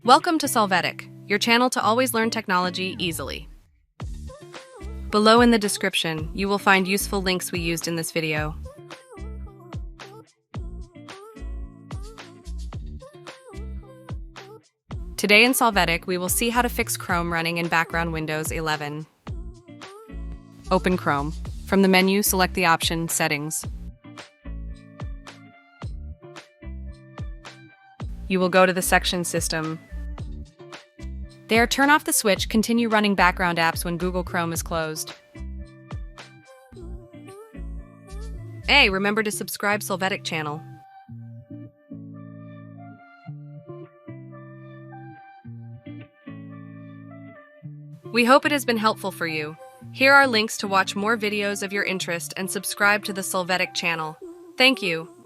Welcome to Solvetic, your channel to always learn technology easily. Below in the description, you will find useful links we used in this video. Today in Solvetic, we will see how to fix Chrome running in background Windows 11. Open Chrome. From the menu, select the option Settings. You will go to the section System. There, turn off the switch, continue running background apps when Google Chrome is closed. Hey, remember to subscribe Solvetic channel. We hope it has been helpful for you. Here are links to watch more videos of your interest and subscribe to the Solvetic channel. Thank you.